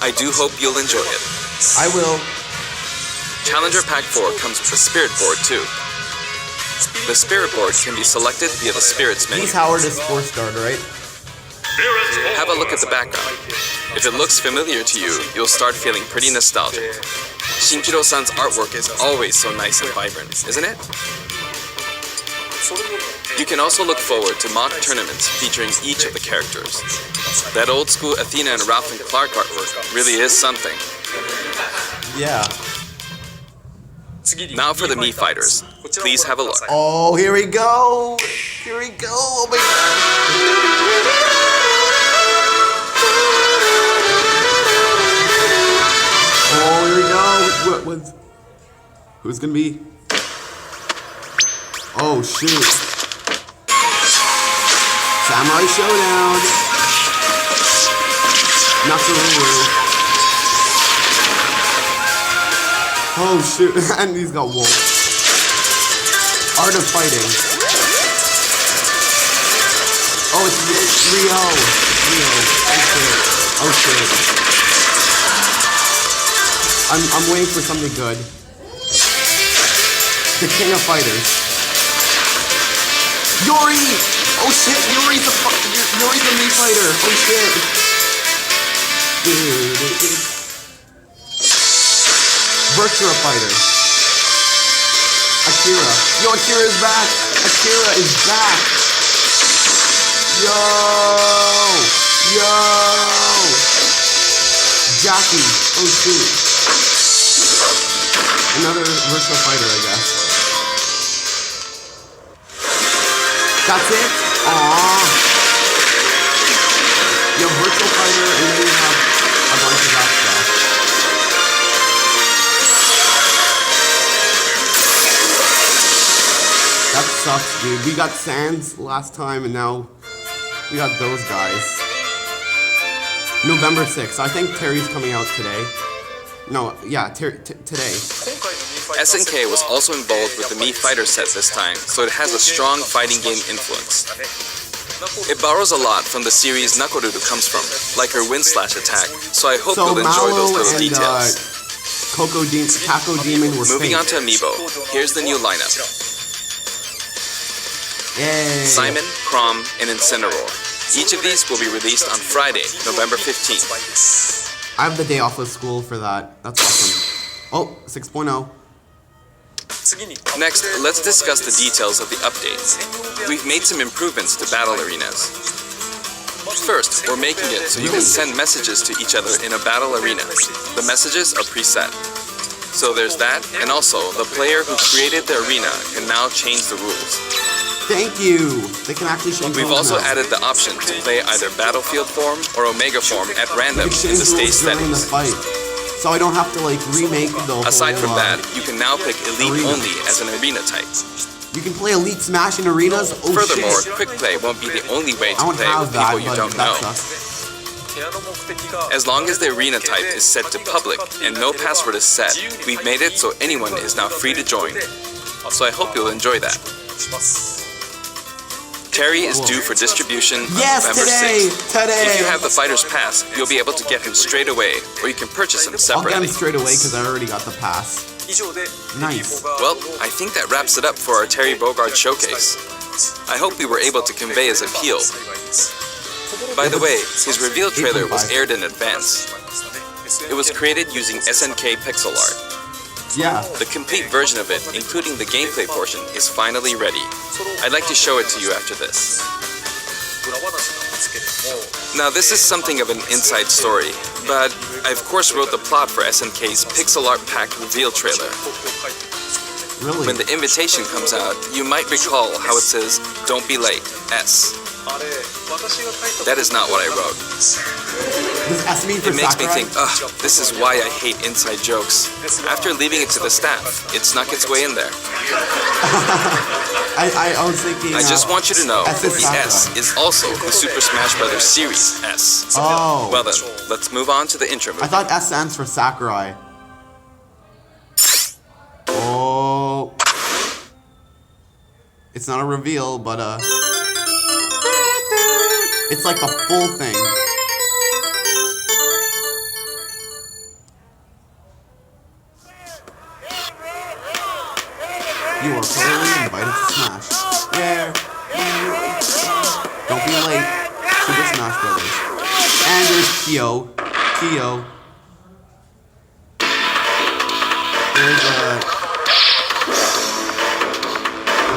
I do hope you'll enjoy it. I will. Challenger Pack 4 comes with a Spirit board too. The Spirit board can be selected via the Spirits menu. He's Howard is 4-star, right? Have a look at the background. If it looks familiar to you, you'll start feeling pretty nostalgic. Shinkiro-san's artwork is always so nice and vibrant, isn't it? You can also look forward to mock tournaments featuring each of the characters. That old school Athena and Ralph and Clark artwork really is something. Yeah. Now for the Mii Fighters. Please have a look. Oh, here we go! Here we go! Oh my god! Oh, here we go! Who's gonna be? Oh, shoot. Samurai Showdown! Nakaruru. Oh, shoot. And he's got wolf. Art of Fighting. Oh, it's Rio. Oh shit. I'm waiting for something good. The King of Fighters. Yori! Oh shit, Yori's a Mii fighter. Oh shit. Virtua Fighter. Akira. Yo, Akira is back! Akira is back! Yo! Jackie. Oh shoot. Another virtual fighter, I guess. That's it? Aww. You have virtual fighter and then you have a bunch of that stuff. That sucks, dude. We got Sans last time, and now we got those guys. November 6th. I think Terry's coming out today. No, yeah, today. SNK was also involved with the Mii Fighter set this time, so it has a strong fighting game influence. It borrows a lot from the series Nakoruru comes from, like her wind slash attack, so I hope you'll enjoy those little details. Kako Demon were Moving on to Amiibo, here's the new lineup. Yay. Simon, Chrom, and Incineroar. Each of these will be released on Friday, November 15th. I have the day off of school for that. That's awesome. Oh, 6.0. Next, let's discuss the details of the updates. We've made some improvements to battle arenas. First, we're making it so you can send messages to each other in a battle arena. The messages are preset. So there's that, and also, the player who created the arena can now change the rules. Thank you! They can actually change We've also added the option to play either Battlefield form or Omega form at random in the stage settings. So I don't have to like remake the whole... Aside from that, you can now pick Elite only as an arena type. You can play Elite Smash in arenas? Oh, furthermore, shit. Quick Play won't be the only way to play with people you don't know. As long as the arena type is set to public and no password is set, we've made it so anyone is now free to join. So I hope you'll enjoy that. Terry is due for distribution on November 6th. Today! If you have the Fighter's Pass, you'll be able to get him straight away, or you can purchase him separately. I'll get him straight away because I already got the pass. Nice. Well, I think that wraps it up for our Terry Bogard showcase. I hope we were able to convey his appeal. By the way, his reveal trailer was aired in advance. It was created using SNK pixel art. Yeah. The complete version of it, including the gameplay portion, is finally ready. I'd like to show it to you after this. Now this is something of an inside story, but I of course wrote the plot for SNK's pixel art packed reveal trailer. Really? When the invitation comes out, you might recall how it says, "Don't be late, S." That is not what I wrote. Does S mean for It makes me Sakurai? think, ugh, this is why I hate inside jokes. After leaving it to the staff, it snuck its way in there. I was thinking. I just want you to know, S the is Sakurai. S is also the Super Smash Bros. Series S. Oh. Well then, let's move on to the intro I movie. thought S stands for Sakurai. Oh. It's not a reveal, but it's like the full thing. You are totally invited to Smash. Where? Don't be late. Super Smash Brothers. And there's Kyo.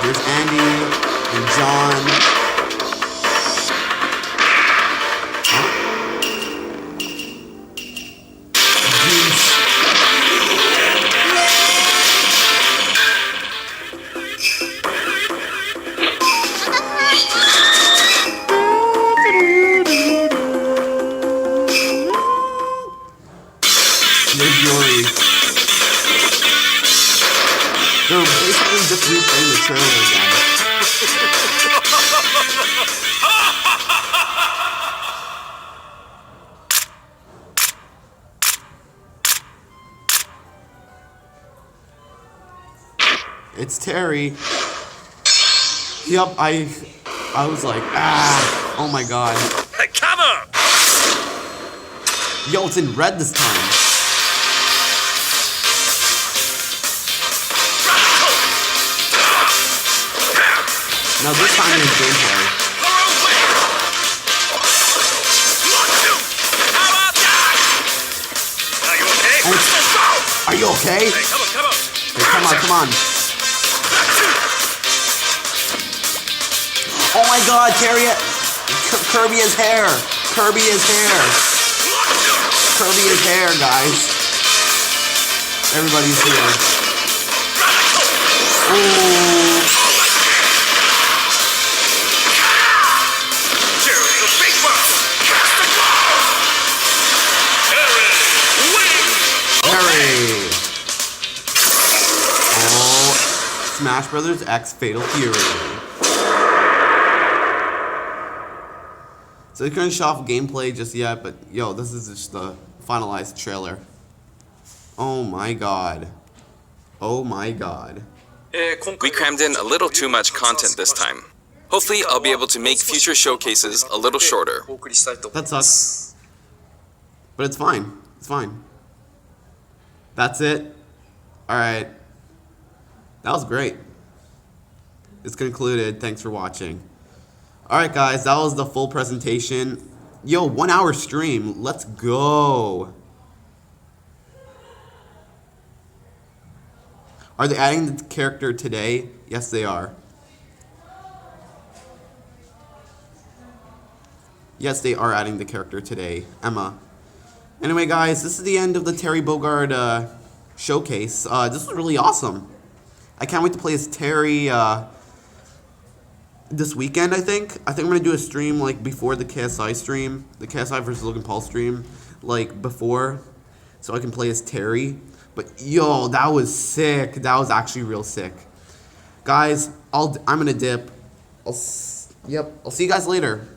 There's Andy and John. Huh? Geese. There's Yuri. They're basically just replaying the trailer again. It's Terry. Yup, I was like, oh my god. Hey, cover! Yo, it's in red this time. Now this time in gameplay. Are you okay? And are you okay? Hey, come on. Hey, come on. Oh my god, Terry, Kirby has hair. Kirby has hair, guys. Everybody's here. Ooh. Terry. Oh, Smash Brothers X Fatal Fury. So they couldn't show off gameplay just yet, but yo, this is just the finalized trailer. Oh my god. Oh my god. We crammed in a little too much content this time. Hopefully, I'll be able to make future showcases a little shorter. That sucks. But it's fine. It's fine. That's it. Alright. That was great. It's concluded. Thanks for watching. Alright guys, that was the full presentation. Yo, 1 hour stream. Let's go. Are they adding the character today? Yes, they are. Yes, they are adding the character today. Emma. Anyway, guys, this is the end of the Terry Bogard showcase. This was really awesome. I can't wait to play as Terry this weekend, I think. I think I'm going to do a stream like before the KSI stream. The KSI versus Logan Paul stream. Like before. So I can play as Terry. But yo, that was sick. That was actually real sick. Guys, I'm going to dip. I'll see you guys later.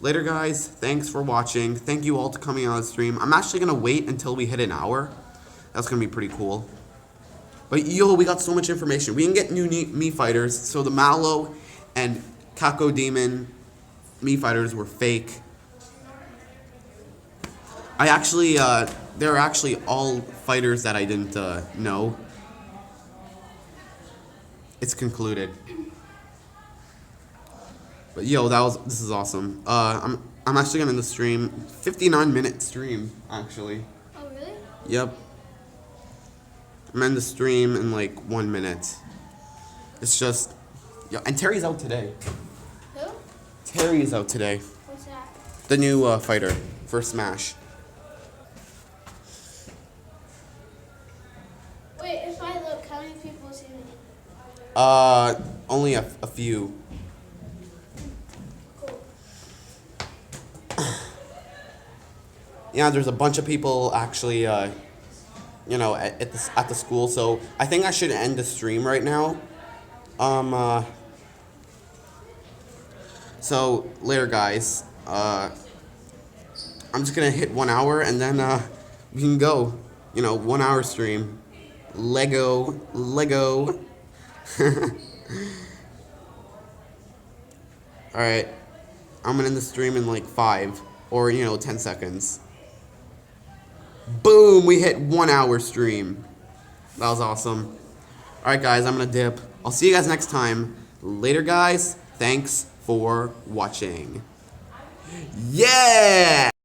Later, guys. Thanks for watching. Thank you all for coming on the stream. I'm actually going to wait until we hit an hour. That's going to be pretty cool. But yo, we got so much information. We can get new Mii fighters. So the Mallow and Kako Demon Mii fighters were fake. They're actually all fighters that I didn't know. It's concluded. But yo, this is awesome. I'm actually gonna end the stream. 59-minute stream, actually. Oh, really? Yep. I'm in the stream in like 1 minute. It's just, yeah. And Terry's out today. Who? Terry is out today. What's that? The new fighter for Smash. Wait, if I look, how many people see me? Only a few. Cool. yeah, there's a bunch of people actually, you know, at the school. So I think I should end the stream right now. So later, guys. I'm just gonna hit 1 hour and then we can go. You know, 1 hour stream. Lego. Alright. I'm gonna end the stream in like 5 or, you know, 10 seconds. Boom! We hit 1 hour stream. That was awesome. Alright, guys, I'm gonna dip. I'll see you guys next time. Later, guys. Thanks for watching. Yeah!